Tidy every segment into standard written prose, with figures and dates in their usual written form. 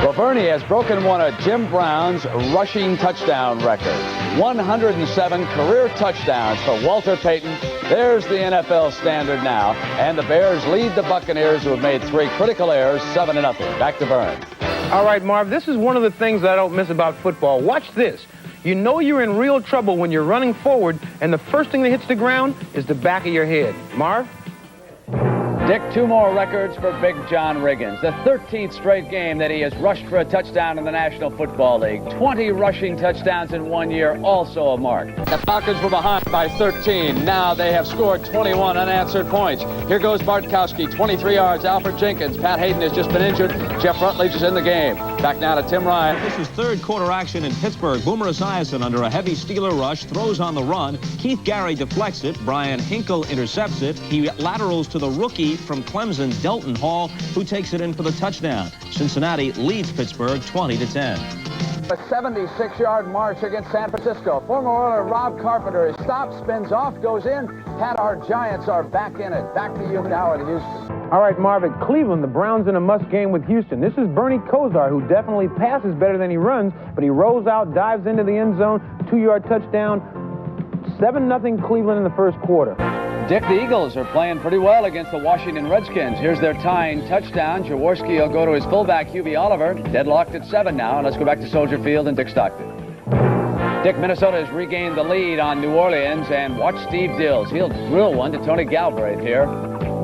Well, Bernie has broken one of Jim Brown's rushing touchdown records. 107 career touchdowns for Walter Payton. There's the NFL standard now. And the Bears lead the Buccaneers, who have made 3 critical errors, 7-0. Back to Vern. All right, Marv, this is one of the things that I don't miss about football. Watch this. You know you're in real trouble when you're running forward, and the first thing that hits the ground is the back of your head. Marv? Dick, 2 more records for Big John Riggins. The 13th straight game that he has rushed for a touchdown in the National Football League. 20 rushing touchdowns in 1 year, also a mark. The Falcons were behind by 13. Now they have scored 21 unanswered points. Here goes Bartkowski, 23 yards. Alfred Jenkins. Pat Hayden has just been injured. Jeff Rutledge is in the game. Back now to Tim Ryan. This is third quarter action in Pittsburgh. Boomer Esiason under a heavy Steeler rush, throws on the run. Keith Gary deflects it. Brian Hinkle intercepts it. He laterals to the rookie from Clemson, Delton Hall, who takes it in for the touchdown. Cincinnati leads Pittsburgh 20-10. A 76-yard march against San Francisco. Former Oiler Rob Carpenter is stopped, spins off, goes in. Pat, our Giants are back in it. Back to you now at Houston. All right, Marv, at Cleveland, the Browns in a must game with Houston. This is Bernie Kosar, who definitely passes better than he runs, but he rolls out, dives into the end zone, 2-yard touchdown. 7-0 Cleveland in the first quarter. Dick, the Eagles are playing pretty well against the Washington Redskins. Here's their tying touchdown. Jaworski will go to his fullback, Hubie Oliver. Deadlocked at 7 now. And let's go back to Soldier Field and Dick Stockton. Dick, Minnesota has regained the lead on New Orleans. And watch Steve Dills. He'll drill one to Tony Galbraith here.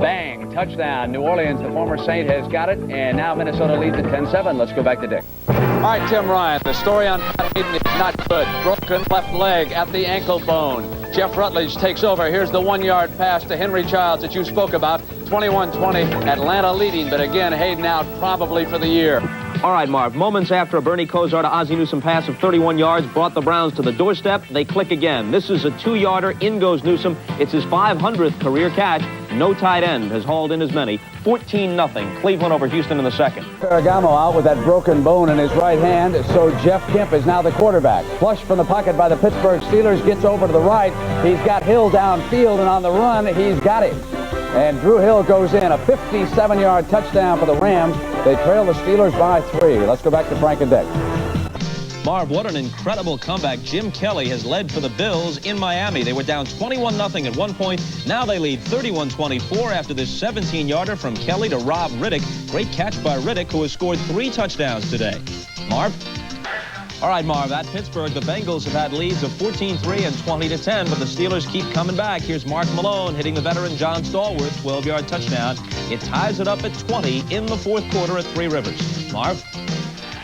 Bang, touchdown. New Orleans, the former Saint, has got it. And now Minnesota leads at 10-7. Let's go back to Dick. All right, Tim Ryan, the story on Pat Hayden is not good. Broken left leg at the ankle bone. Jeff Rutledge takes over. Here's the 1-yard pass to Henry Childs that you spoke about. 21-20, Atlanta leading, but again, Hayden out probably for the year. All right, Marv, moments after a Bernie Kosar to Ozzie Newsome pass of 31 yards brought the Browns to the doorstep, they click again. This is a 2-yarder. In goes Newsome. It's his 500th career catch. No tight end has hauled in as many. 14-0, Cleveland over Houston in the second. Ferragamo out with that broken bone in his right hand, so Jeff Kemp is now the quarterback. Flushed from the pocket by the Pittsburgh Steelers, gets over to the right. He's got Hill downfield, and on the run, he's got him. And Drew Hill goes in, a 57-yard touchdown for the Rams. They trail the Steelers by 3. Let's go back to Frank and Dick. Marv, what an incredible comeback. Jim Kelly has led for the Bills in Miami. They were down 21-0 at one point. Now they lead 31-24 after this 17-yarder from Kelly to Rob Riddick. Great catch by Riddick, who has scored 3 touchdowns today. Marv? All right, Marv, at Pittsburgh, the Bengals have had leads of 14-3 and 20-10, but the Steelers keep coming back. Here's Mark Malone hitting the veteran John Stallworth, 12-yard touchdown. It ties it up at 20 in the fourth quarter at Three Rivers. Marv?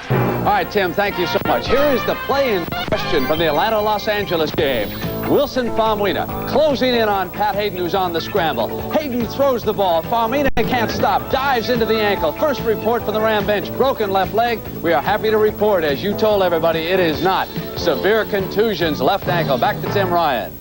All right, Tim, thank you so much. Here is the play-in question from the Atlanta-Los Angeles game. Wilson Famuina closing in on Pat Hayden, who's on the scramble. Hayden throws the ball. Famuina can't stop. Dives into the ankle. First report from the Ram bench. Broken left leg. We are happy to report, as you told everybody, it is not. Severe contusions, left ankle. Back to Tim Ryan.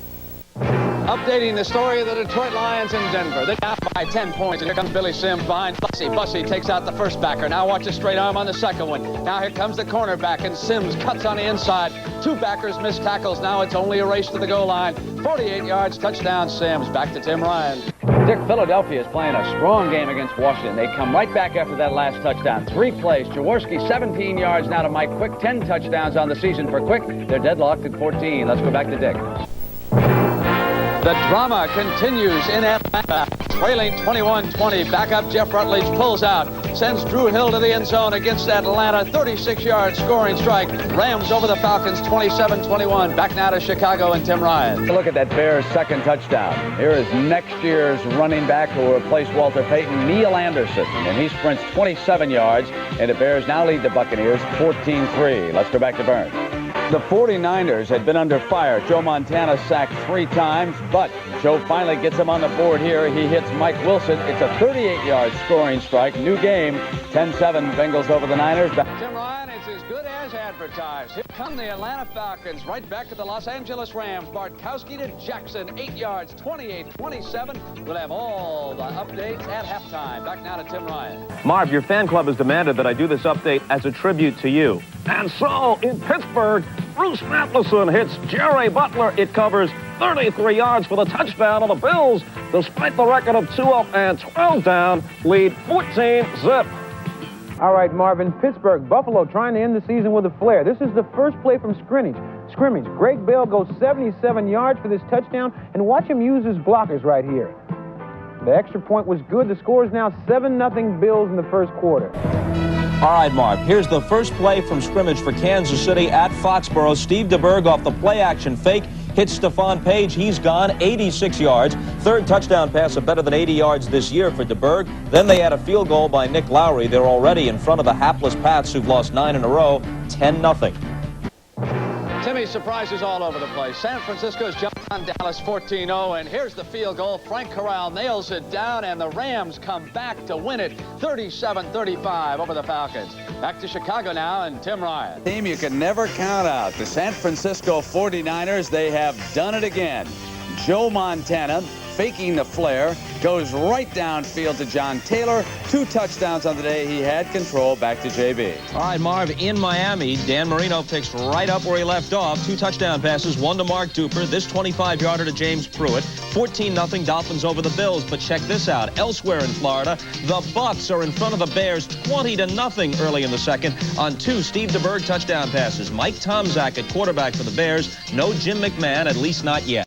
Updating the story of the Detroit Lions in Denver. They're down by 10 points, and here comes Billy Sims behind Bussey. Bussey takes out the first backer. Now watch a straight arm on the second one. Now here comes the cornerback, and Sims cuts on the inside. 2 backers miss tackles. Now it's only a race to the goal line. 48 yards, touchdown Sims. Back to Tim Ryan. Dick, Philadelphia is playing a strong game against Washington. They come right back after that last touchdown. 3 plays. Jaworski, 17 yards now to Mike Quick. 10 touchdowns on the season for Quick. They're deadlocked at 14. Let's go back to Dick. The drama continues in Atlanta. Trailing 21-20. Back up, Jeff Rutledge pulls out. Sends Drew Hill to the end zone against Atlanta. 36-yard scoring strike. Rams over the Falcons 27-21. Back now to Chicago and Tim Ryan. Look at that Bears' second touchdown. Here is next year's running back who will replace Walter Payton, Neil Anderson. And he sprints 27 yards. And the Bears now lead the Buccaneers 14-3. Let's go back to Burns. The 49ers had been under fire. Joe Montana sacked 3 times, but Joe finally gets him on the board here. He hits Mike Wilson. It's a 38-yard scoring strike. New game, 10-7, Bengals over the Niners. Tim Ryan, it's as good as advertised. Here come the Atlanta Falcons, right back to the Los Angeles Rams. Bartkowski to Jackson, 8 yards, 28-27. We'll have all the updates at halftime. Back now to Tim Ryan. Marv, your fan club has demanded that I do this update as a tribute to you. And so, in Pittsburgh, Bruce Matheson hits Jerry Butler. It covers 33 yards for the touchdown of the Bills. Despite the record of 2 up and 12 down, lead 14-zip. All right, Marvin, Pittsburgh, Buffalo trying to end the season with a flare. This is the first play from scrimmage. Greg Bale goes 77 yards for this touchdown, and watch him use his blockers right here. The extra point was good. The score is now 7-0 Bills in the first quarter. All right, Marv, here's the first play from scrimmage for Kansas City at Foxborough. Steve DeBERG off the play-action fake hits Stephone PAIGE. He's gone 86 yards. Third touchdown pass of better than 80 yards this year for DeBERG. Then they had a field goal by Nick Lowry. They're already in front of the hapless Pats, who've lost 9 in a row, 10-0. Timmy, surprises all over the place. San Francisco's jumped on Dallas 14-0, and here's the field goal. Frank Corral nails it down, and the Rams come back to win it 37-35 over the Falcons. Back to Chicago now, and Tim Ryan. Team you can never count out. The San Francisco 49ers, they have done it again. Joe Montana, faking the flare, goes right downfield to John Taylor. 2 touchdowns on the day. He had control. Back to JB. All right, Marv, in Miami, Dan Marino picks right up where he left off. 2 touchdown passes, 1 to Mark Duper, this 25-yarder to James Pruitt. 14-0 Dolphins over the Bills. But check this out. Elsewhere in Florida, the Bucs are in front of the Bears 20-0 early in the second on 2 Steve DeBERG touchdown passes. Mike Tomczak at quarterback for the Bears. No Jim McMahon, at least not yet.